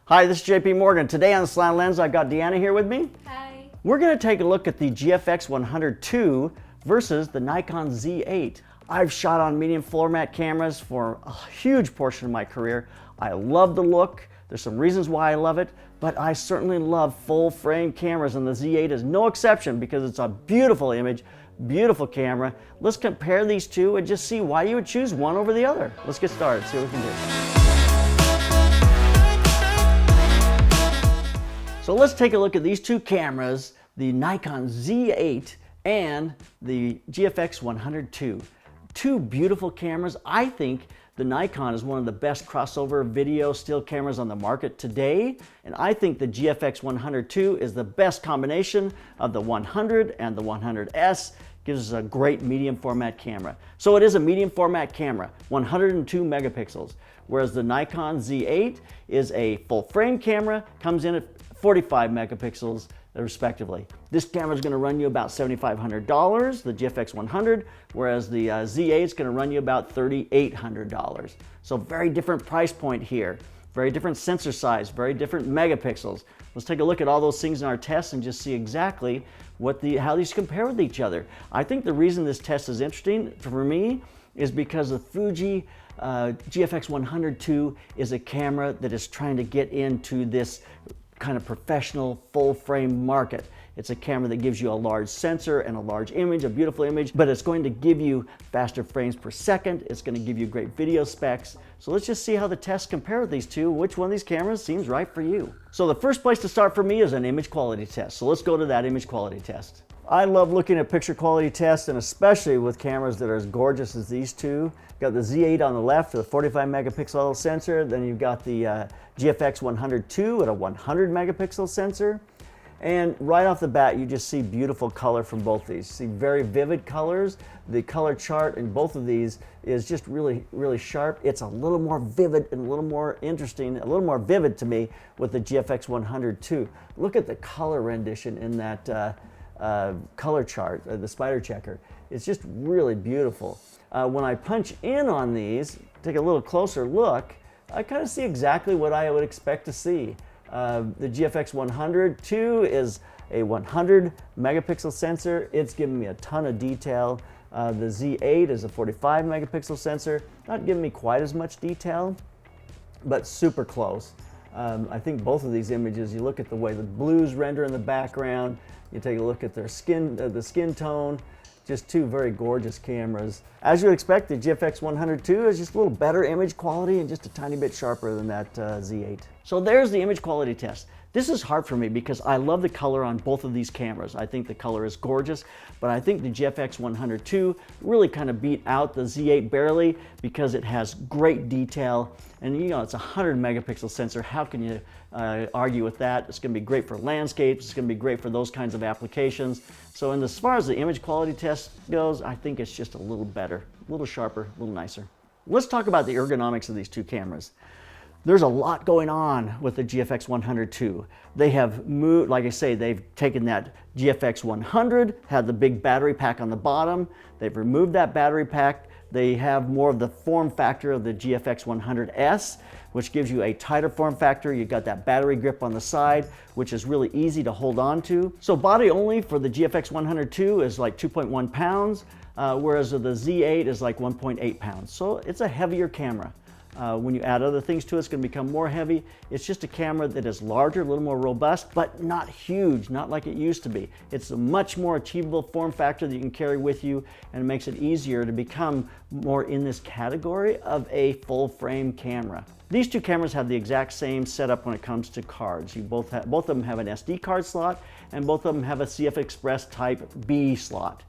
Hi, this is JP Morgan. Today on Slanted Lens, I've got Deanna here with me. Hi. We're going to take a look at the GFX 100 II versus the Nikon Z8. I've shot on medium format cameras for a huge portion of my career. I love the look. There's some reasons why I love it, but I certainly love full frame cameras, and the Z8 is no exception because it's a beautiful image, beautiful camera. Let's compare these two and just see why you would choose one over the other. Let's get started, see what we can do. So let's take a look at these two cameras, the Nikon Z8 and the GFX 100 II. Two beautiful cameras. I think the Nikon is one of the best crossover video still cameras on the market today, and I think the GFX 100 II is the best combination of the 100 and the 100S. Gives us a great medium format camera. So it is a medium format camera, 102 megapixels, whereas the Nikon Z8 is a full frame camera, comes in at 45 megapixels respectively. This camera is going to run you about $7,500, the GFX 100, whereas the Z8 is going to run you about $3,800. So very different price point here, very different sensor size, very different megapixels. Let's take a look at all those things in our test and just see exactly how these compare with each other. I think the reason this test is interesting for me is because the Fuji GFX 100 II is a camera that is trying to get into this kind of professional full frame market. It's a camera that gives you a large sensor and a large image, a beautiful image, but it's going to give you faster frames per second. It's going to give you great video specs. So let's just see how the tests compare with these two. Which one of these cameras seems right for you? So the first place to start for me is an image quality test. So let's go to that image quality test. I love looking at picture quality tests, and especially with cameras that are as gorgeous as these two. You've got the Z8 on the left with a 45 megapixel sensor. Then you've got the GFX 100 II at a 100 megapixel sensor. And right off the bat, you just see beautiful color from both these. You see very vivid colors. The color chart in both of these is just really, really sharp. It's a little more vivid and a little more interesting, a little more vivid to me with the GFX 100 II. Look at the color rendition in that color chart, the spider checker. It's just really beautiful. When I punch in on these, take a little closer look, I kind of see exactly what I would expect to see. The GFX 100 II is a 100 megapixel sensor. It's giving me a ton of detail. The Z8 is a 45 megapixel sensor. Not giving me quite as much detail, but super close. I think both of these images, you look at the way the blues render in the background, you take a look at their skin, the skin tone, just two very gorgeous cameras. As you would expect, the GFX 100 II is just a little better image quality and just a tiny bit sharper than that Z8. So there's the image quality test. This is hard for me because I love the color on both of these cameras. I think the color is gorgeous, but I think the GFX 100 II really kind of beat out the Z8 barely because it has great detail, and you know, it's a 100 megapixel sensor. How can you argue with that? It's going to be great for landscapes. It's going to be great for those kinds of applications. So as far as the image quality test goes, I think it's just a little better, a little sharper, a little nicer. Let's talk about the ergonomics of these two cameras. There's a lot going on with the GFX 100 II. They have moved, like I say, they've taken that GFX 100, had the big battery pack on the bottom. They've removed that battery pack. They have more of the form factor of the GFX 100S, which gives you a tighter form factor. You've got that battery grip on the side, which is really easy to hold on to. So body only for the GFX 100 II is like 2.1 pounds, whereas the Z8 is like 1.8 pounds. So it's a heavier camera. When you add other things to it, it's going to become more heavy. It's just a camera that is larger, a little more robust, but not huge, not like it used to be. It's a much more achievable form factor that you can carry with you, and it makes it easier to become more in this category of a full frame camera. These two cameras have the exact same setup when it comes to cards. Both of them have an SD card slot, and both of them have a CF Express Type B slot.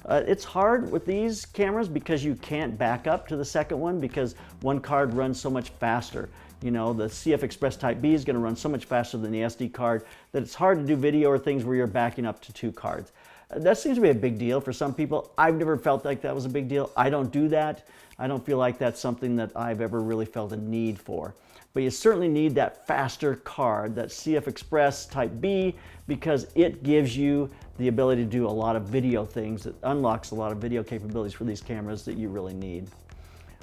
It's hard with these cameras because you can't back up to the second one because one card runs so much faster. You know, the CF Express Type B is going to run so much faster than the SD card that it's hard to do video or things where you're backing up to two cards. That seems to be a big deal for some people. I've never felt like that was a big deal. I don't do that. I don't feel like that's something that I've ever really felt a need for. But you certainly need that faster card, that CF Express Type B, because it gives you the ability to do a lot of video things. It unlocks a lot of video capabilities for these cameras that you really need.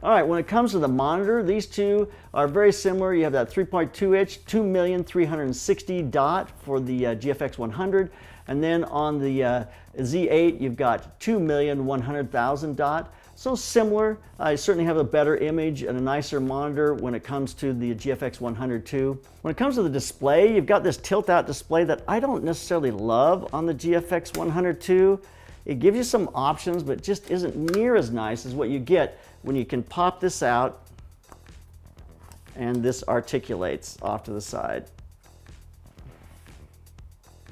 All right, when it comes to the monitor, these two are very similar. You have that 3.2 inch, 2,360,000 dot for the GFX 100. And then on the Z8, you've got 2,100,000 dot. So similar. I certainly have a better image and a nicer monitor when it comes to the GFX 102. When it comes to the display, you've got this tilt-out display that I don't necessarily love on the GFX 102. It gives you some options, but just isn't near as nice as what you get when you can pop this out and this articulates off to the side.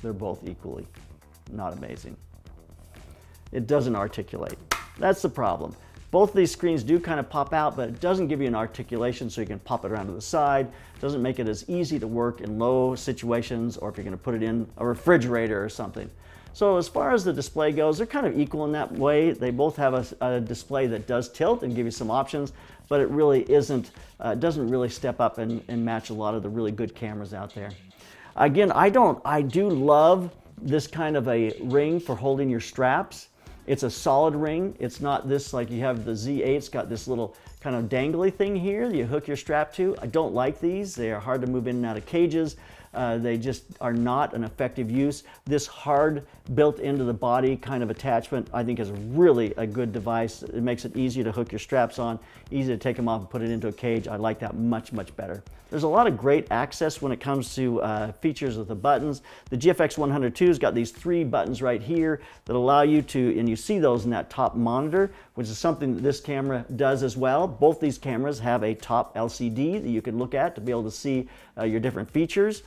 They're both equally not amazing. It doesn't articulate. That's the problem. Both of these screens do kind of pop out, but it doesn't give you an articulation so you can pop it around to the side. It doesn't make it as easy to work in low situations or if you're going to put it in a refrigerator or something. So as far as the display goes, they're kind of equal in that way. They both have a display that does tilt and give you some options, but it really isn't, doesn't really step up and match a lot of the really good cameras out there. Again, I do love this kind of a ring for holding your straps. It's a solid ring. It's not this like you have the Z8. It's got this little kind of dangly thing here that you hook your strap to. I don't like these. They are hard to move in and out of cages. They just are not an effective use. This hard built into the body kind of attachment I think is really a good device. It makes it easier to hook your straps on, easy to take them off and put it into a cage. I like that much, much better. There's a lot of great access when it comes to features of the buttons. The GFX 102's got these 3 buttons right here that allow you to, and you see those in that top monitor, which is something that this camera does as well. Both these cameras have a top LCD that you can look at to be able to see your different features.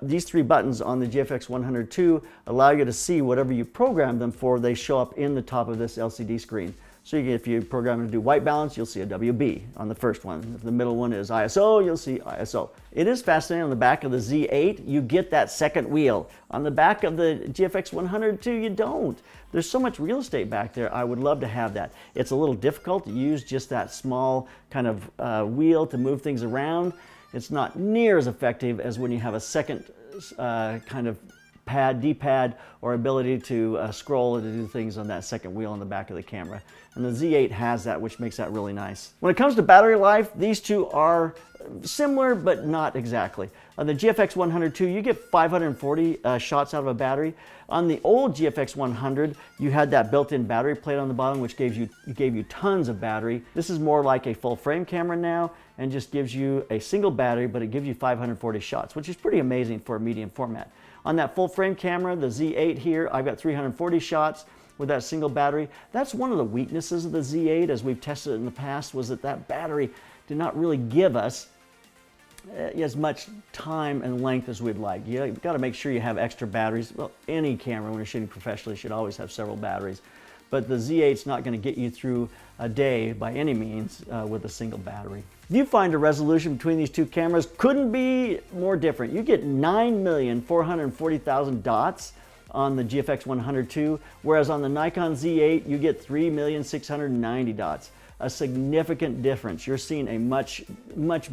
These 3 buttons on the GFX 102 allow you to see whatever you program them for. They show up in the top of this LCD screen. So if you program them to do white balance, you'll see a WB on the first one. If the middle one is ISO, you'll see ISO. It is fascinating. On the back of the Z8, you get that second wheel. On the back of the GFX 102, you don't. There's so much real estate back there. I would love to have that. It's a little difficult to use just that small kind of wheel to move things around. It's not near as effective as when you have a second kind of pad, D-pad, or ability to scroll and to do things on that second wheel on the back of the camera. And the Z8 has that, which makes that really nice. When it comes to battery life, these two are similar, but not exactly. On the GFX 102, you get 540 shots out of a battery. On the old GFX 100, you had that built-in battery plate on the bottom, which gave you tons of battery. This is more like a full frame camera now, and just gives you a single battery, but it gives you 540 shots, which is pretty amazing for a medium format. On that full frame camera, the Z8 here, I've got 340 shots with that single battery. That's one of the weaknesses of the Z8, as we've tested it in the past, was that battery did not really give us as much time and length as we'd like. You've got to make sure you have extra batteries. Well, any camera when you're shooting professionally should always have several batteries. But the Z8's not going to get you through a day by any means with a single battery. Viewfinder resolution between these two cameras couldn't be more different. You get 9,440,000 dots on the GFX 102, whereas on the Nikon Z8 you get 3,690,000 dots. A significant difference. You're seeing a much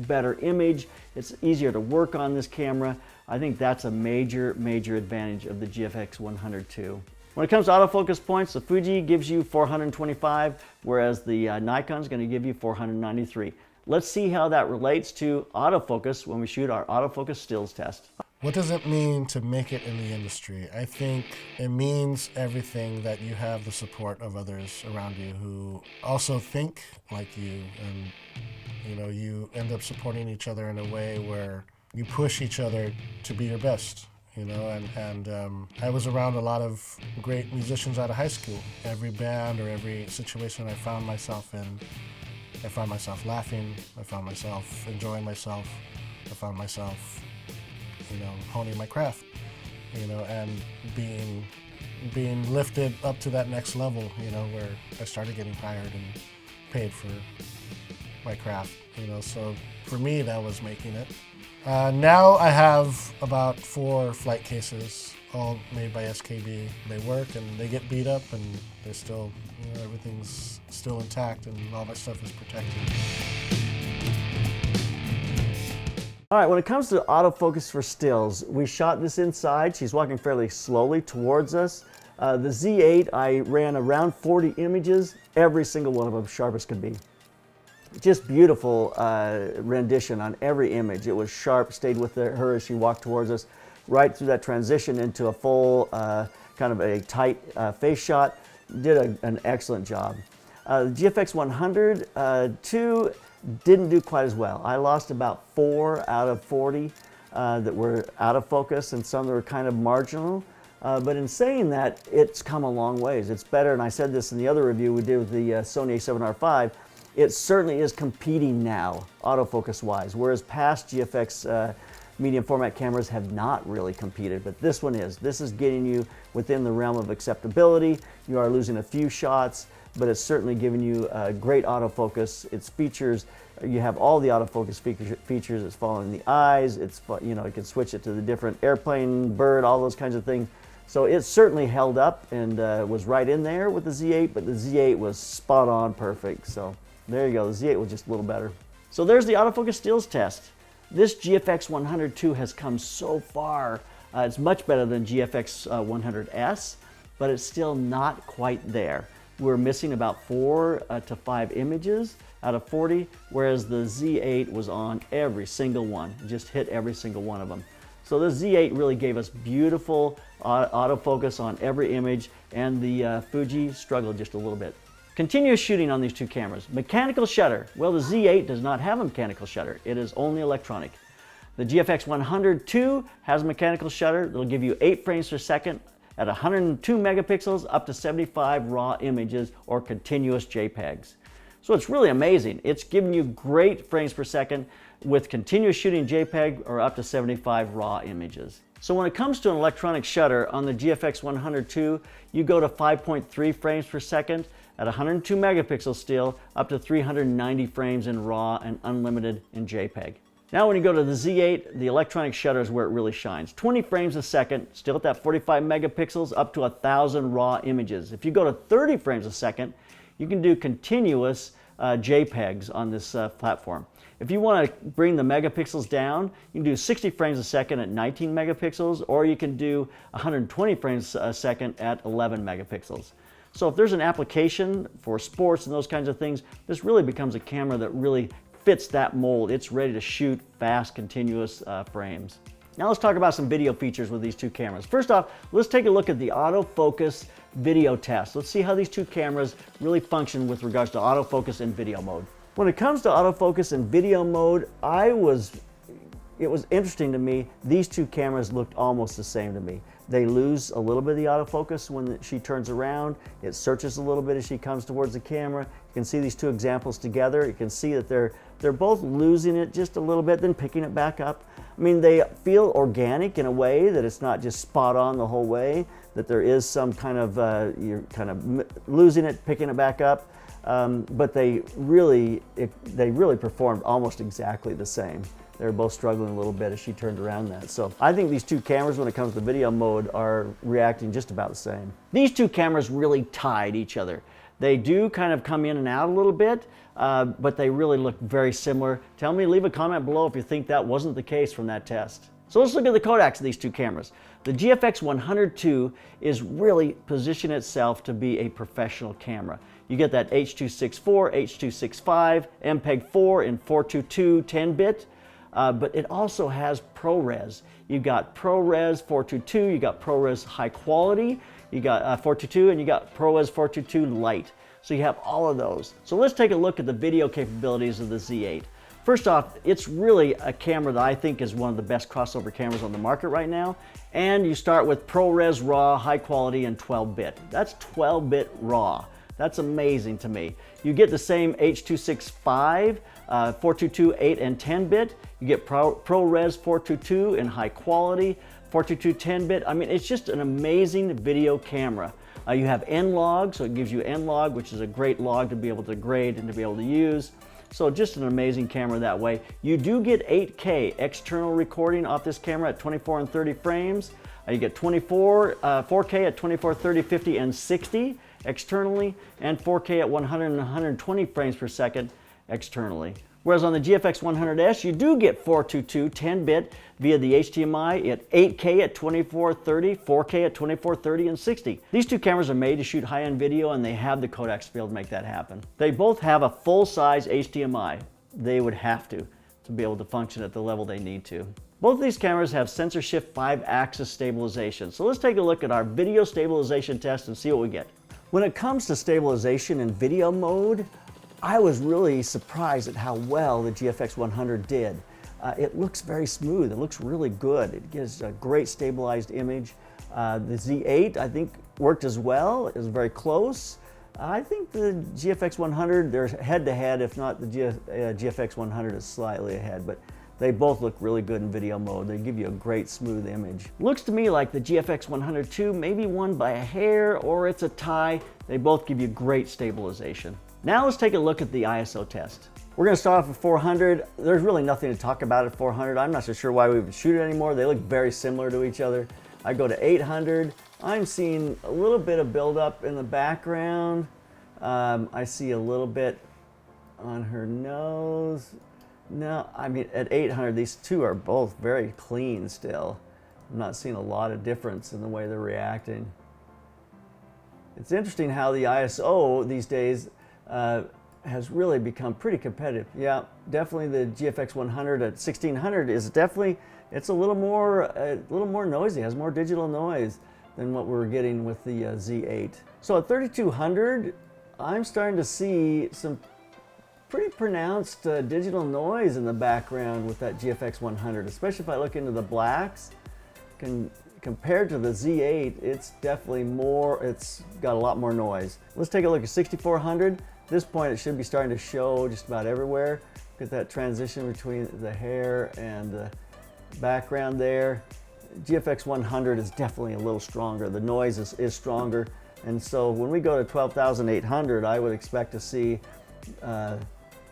better image. It's easier to work on this camera. I think that's a major advantage of the GFX 102. When it comes to autofocus points, the Fuji gives you 425, whereas the Nikon's going to give you 493. Let's see how that relates to autofocus when we shoot our autofocus stills test. What does it mean to make it in the industry? I think it means everything that you have the support of others around you who also think like you, and you end up supporting each other in a way where you push each other to be your best. I was around a lot of great musicians out of high school. Every band or every situation I found myself in, I found myself laughing, I found myself enjoying myself, I found myself, honing my craft, and being lifted up to that next level, where I started getting hired and paid for my craft, so for me that was making it. Now I have about 4 flight cases, all made by SKB. They work and they get beat up, and they're still, everything's still intact and all my stuff is protected. All right, when it comes to autofocus for stills, we shot this inside. She's walking fairly slowly towards us. The Z8, I ran around 40 images, every single one of them sharp as could be. just beautiful rendition on every image. It was sharp, stayed with her as she walked towards us, right through that transition into a full kind of a tight face shot. Did an excellent job. The GFX 100 didn't do quite as well. I lost about 4 out of 40 that were out of focus, and some that were kind of marginal. But in saying that, it's come a long ways. It's better, and I said this in the other review we did with the Sony a7R5, it certainly is competing now, autofocus-wise, whereas past GFX medium format cameras have not really competed, but this one is. This is getting you within the realm of acceptability. You are losing a few shots, but it's certainly giving you great autofocus. Its features, you have all the autofocus features. It's following the eyes. It's, you know, you can switch it to the different airplane, bird, all those kinds of things. So it certainly held up and was right in there with the Z8, but the Z8 was spot on perfect. So there you go, the Z8 was just a little better. So there's the autofocus stills test. This GFX 100 has come so far. It's much better than GFX 100S, but it's still not quite there. We're missing about 4 to 5 images out of 40, whereas the Z8 was on every single one, just hit every single one of them. So the Z8 really gave us beautiful autofocus on every image, and the Fuji struggled just a little bit. Continuous shooting on these two cameras. Mechanical shutter. Well, the Z8 does not have a mechanical shutter. It is only electronic. The GFX 100 has a mechanical shutter. It'll give you 8 frames per second at 102 megapixels up to 75 raw images or continuous JPEGs. So it's really amazing. It's giving you great frames per second with continuous shooting JPEG or up to 75 raw images. So when it comes to an electronic shutter on the GFX 100 you go to 5.3 frames per second at 102 megapixels still, up to 390 frames in RAW and unlimited in JPEG. Now when you go to the Z8, the electronic shutter is where it really shines. 20 frames a second, still at that 45 megapixels, up to 1,000 RAW images. If you go to 30 frames a second, you can do continuous JPEGs on this platform. If you want to bring the megapixels down, you can do 60 frames a second at 19 megapixels, or you can do 120 frames a second at 11 megapixels. So if there's an application for sports and those kinds of things, this really becomes a camera that really fits that mold. It's ready to shoot fast, continuous frames. Now let's talk about some video features with these two cameras. First off, let's take a look at the autofocus video test. Let's see how these two cameras really function with regards to autofocus and video mode. When it comes to autofocus and video mode, it was interesting to me. These two cameras looked almost the same to me. They lose a little bit of the autofocus when she turns around. It searches a little bit as she comes towards the camera. You can see these two examples together. You can see that they're both losing it just a little bit, then picking it back up. I mean, they feel organic in a way that it's not just spot on the whole way, that there is some kind of, you're kind of losing it, picking it back up. But they really performed almost exactly the same. They were both struggling a little bit as she turned around that. So I think these two cameras, when it comes to video mode, are reacting just about the same. These two cameras really tied each other. They do kind of come in and out a little bit, but they really look very similar. Tell me, leave a comment below if you think that wasn't the case from that test. So let's look at the Kodaks of these two cameras. The GFX 100 is really positioned itself to be a professional camera. You get that H.264, H.265, MPEG-4 in 422 10-bit. But it also has ProRes. You got ProRes 422, you got ProRes high quality, you got 422, and you got ProRes 422 light. So you have all of those. So let's take a look at the video capabilities of the Z8. First off, it's really a camera that I think is one of the best crossover cameras on the market right now. And you start with ProRes RAW, high quality, and 12-bit. That's 12-bit RAW. That's amazing to me. You get the same H.265, 422, 8, and 10-bit. You get ProRes 422 in high quality, 422 10-bit. I mean, it's just an amazing video camera. You have N-Log, so it gives you N-Log, which is a great log to be able to grade and to be able to use. So just an amazing camera that way. You do get 8K external recording off this camera at 24 and 30 frames. You get 4K at 24, 30, 50, and 60 externally, and 4K at 100 and 120 frames per second externally. Whereas on the GFX 100S, you do get 422 10-bit via the HDMI at 8K at 2430, 4K at 2430, and 60. These two cameras are made to shoot high-end video, and they have the codecs to be able to make that happen. They both have a full-size HDMI. They would have to be able to function at the level they need to. Both of these cameras have sensor shift 5-axis stabilization. So let's take a look at our video stabilization test and see what we get. When it comes to stabilization in video mode, I was really surprised at how well the GFX 100 did. It looks very smooth. It looks really good. It gives a great stabilized image. The Z8, I think, worked as well. It was very close. I think the GFX 100, they're head-to-head. If not, the GFX 100 is slightly ahead, but they both look really good in video mode. They give you a great smooth image. Looks to me like the GFX 102 maybe won by a hair or it's a tie. They both give you great stabilization. Now let's take a look at the ISO test. We're going to start off with 400. There's really nothing to talk about at 400. I'm not so sure why we would shoot it anymore. They look very similar to each other. I go to 800. I'm seeing a little bit of buildup in the background. I see a little bit on her nose. No, I mean at 800, these two are both very clean still. I'm not seeing a lot of difference in the way they're reacting. It's interesting how the ISO these days has really become pretty competitive. Yeah, definitely the GFX 100 at 1600 is definitely, it's a little more noisy, has more digital noise than what we're getting with the Z8. So at 3200, I'm starting to see some pretty pronounced digital noise in the background with that GFX 100, especially if I look into the blacks. Compared to the Z8, it's definitely more, it's got a lot more noise. Let's take a look at 6400. At this point, it should be starting to show just about everywhere. Look at that transition between the hair and the background there. GFX 100 is definitely a little stronger. The noise is stronger. And so when we go to 12,800, I would expect to see the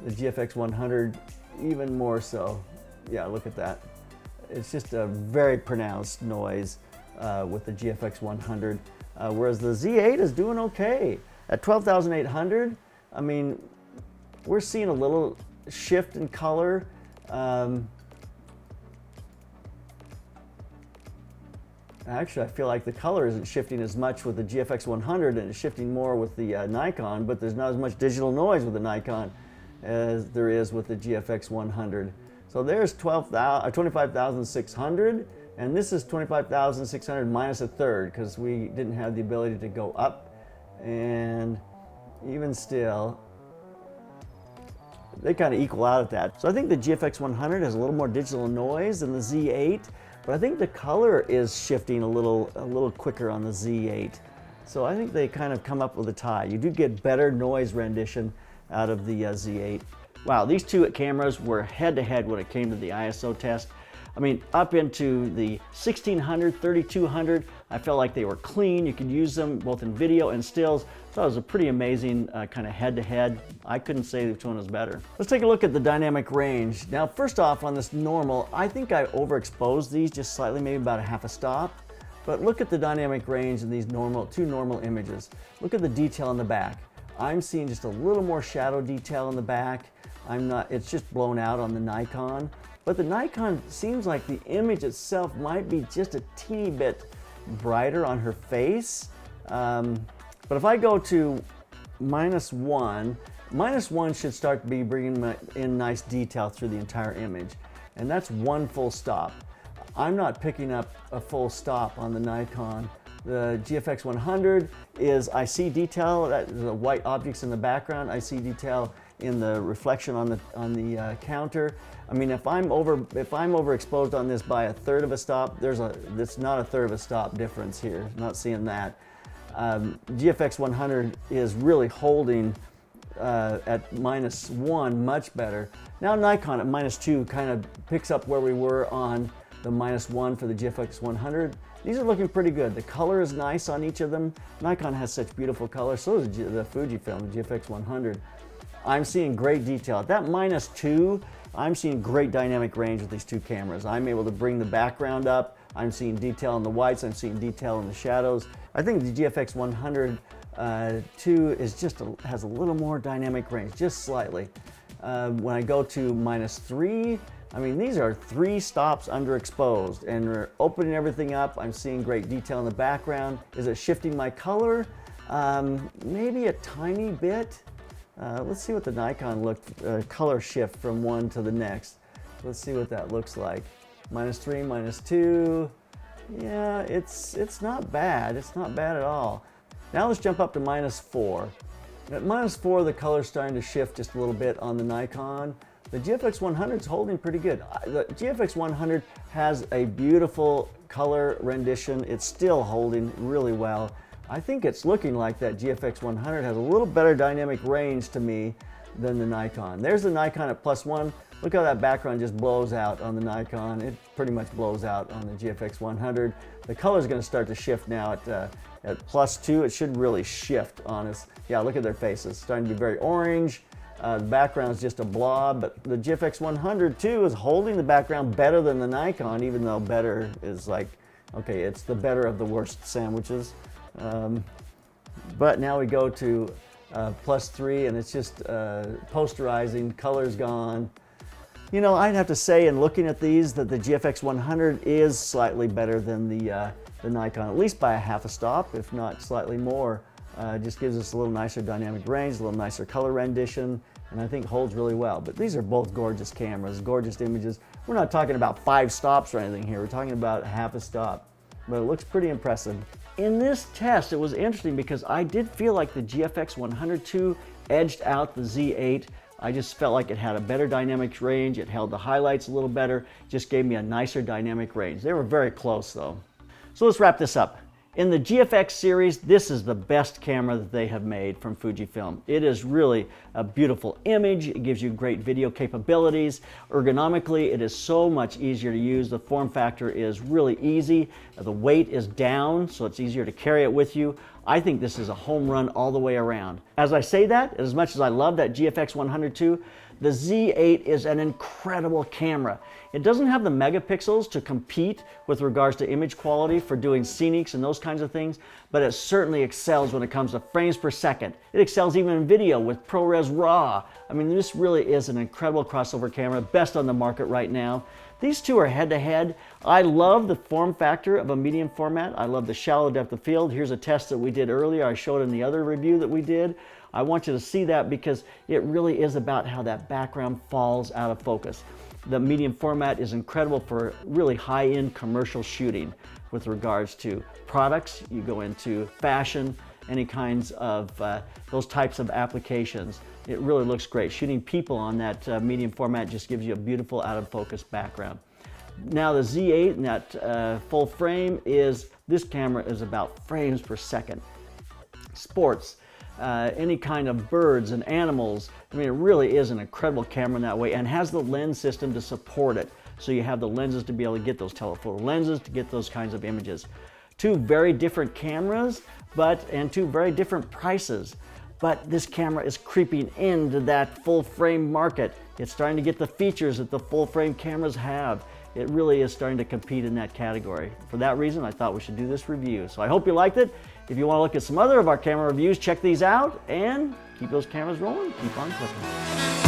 GFX 100 even more so. Yeah, look at that. It's just a very pronounced noise with the GFX 100, whereas the Z8 is doing okay. At 12,800, I mean, we're seeing a little shift in color. Actually, I feel like the color isn't shifting as much with the GFX 100 and it's shifting more with the Nikon, but there's not as much digital noise with the Nikon as there is with the GFX 100. So there's 25,600, and this is 25,600 minus a third because we didn't have the ability to go up. And even still, they kind of equal out at that. So I think the GFX 100 has a little more digital noise than the Z8, but I think the color is shifting a little quicker on the Z8. So I think they kind of come up with a tie. You do get better noise rendition out of the Z8. Wow, these two cameras were head-to-head when it came to the ISO test. I mean, up into the 1600, 3200, I felt like they were clean. You could use them both in video and stills. So it was a pretty amazing kind of head-to-head. I couldn't say which one was better. Let's take a look at the dynamic range. Now, first off, on this normal, I think I overexposed these just slightly, maybe about a half a stop. But look at the dynamic range in these two normal images. Look at the detail in the back. I'm seeing just a little more shadow detail in the back. It's just blown out on the Nikon. But the Nikon seems like the image itself might be just a teeny bit brighter on her face. But if I go to -1, -1 should start to be bringing in nice detail through the entire image. And that's one full stop. I'm not picking up a full stop on the Nikon. The GFX 100 is, I see detail, the white objects in the background, I see detail in the reflection on the counter. I mean, if I'm overexposed on this by a third of a stop, it's not a third of a stop difference here. I'm not seeing that. GFX 100 is really holding at -1 much better. Now Nikon at -2 kind of picks up where we were on the -1 for the GFX 100. These are looking pretty good. The color is nice on each of them. Nikon has such beautiful color, so does the Fujifilm GFX 100. I'm seeing great detail. At that -2, I'm seeing great dynamic range with these two cameras. I'm able to bring the background up. I'm seeing detail in the whites. I'm seeing detail in the shadows. I think the GFX 100 2 is has a little more dynamic range, just slightly. When I go to -3, I mean, these are 3 stops underexposed, and we're opening everything up. I'm seeing great detail in the background. Is it shifting my color? Maybe a tiny bit. Let's see what the Nikon color shift from one to the next. Let's see what that looks like. -3, -2. Yeah, it's not bad. It's not bad at all. Now let's jump up to -4. At -4, the color's starting to shift just a little bit on the Nikon. The GFX 100 is holding pretty good. The GFX 100 has a beautiful color rendition. It's still holding really well. I think it's looking like that GFX 100 has a little better dynamic range to me than the Nikon. There's the Nikon at +1. Look how that background just blows out on the Nikon. It pretty much blows out on the GFX 100. The color is going to start to shift now at +2. It should really shift on us. Yeah, look at their faces. Starting to be very orange. The background is just a blob, but the GFX 100 too is holding the background better than the Nikon, even though better is like, okay, it's the better of the worst sandwiches. But now we go to +3, and it's just posterizing, color's gone. You know, I'd have to say, in looking at these, that the GFX 100 is slightly better than the Nikon, at least by a half a stop, if not slightly more. Just gives us a little nicer dynamic range, a little nicer color rendition, and I think holds really well. But these are both gorgeous cameras, gorgeous images. We're not talking about 5 stops or anything here. We're talking about half a stop, but it looks pretty impressive. In this test, it was interesting because I did feel like the GFX 102 edged out the Z8. I just felt like it had a better dynamic range. It held the highlights a little better, just gave me a nicer dynamic range. They were very close though. So let's wrap this up. In the GFX series, this is the best camera that they have made from Fujifilm. It is really a beautiful image. It gives you great video capabilities. Ergonomically, it is so much easier to use. The form factor is really easy. The weight is down, so it's easier to carry it with you. I think this is a home run all the way around. As I say that, as much as I love that GFX 102, the Z8 is an incredible camera. It doesn't have the megapixels to compete with regards to image quality for doing scenics and those kinds of things, but it certainly excels when it comes to frames per second. It excels even in video with ProRes RAW. I mean, this really is an incredible crossover camera, best on the market right now. These two are head-to-head. I love the form factor of a medium format. I love the shallow depth of field. Here's a test that we did earlier. I showed in the other review that we did. I want you to see that because it really is about how that background falls out of focus. The medium format is incredible for really high-end commercial shooting with regards to products. You go into fashion, any kinds of those types of applications. It really looks great. Shooting people on that medium format just gives you a beautiful out-of-focus background. Now the Z8 and that full frame this camera is about frames per second. Sports, any kind of birds and animals. I mean, it really is an incredible camera in that way, and has the lens system to support it. So you have the lenses to be able to get those telephoto lenses to get those kinds of images. Two very different cameras, and two very different prices. But this camera is creeping into that full frame market. It's starting to get the features that the full frame cameras have. It really is starting to compete in that category. For that reason, I thought we should do this review. So I hope you liked it. If you want to look at some other of our camera reviews, check these out and keep those cameras rolling. Keep on clicking.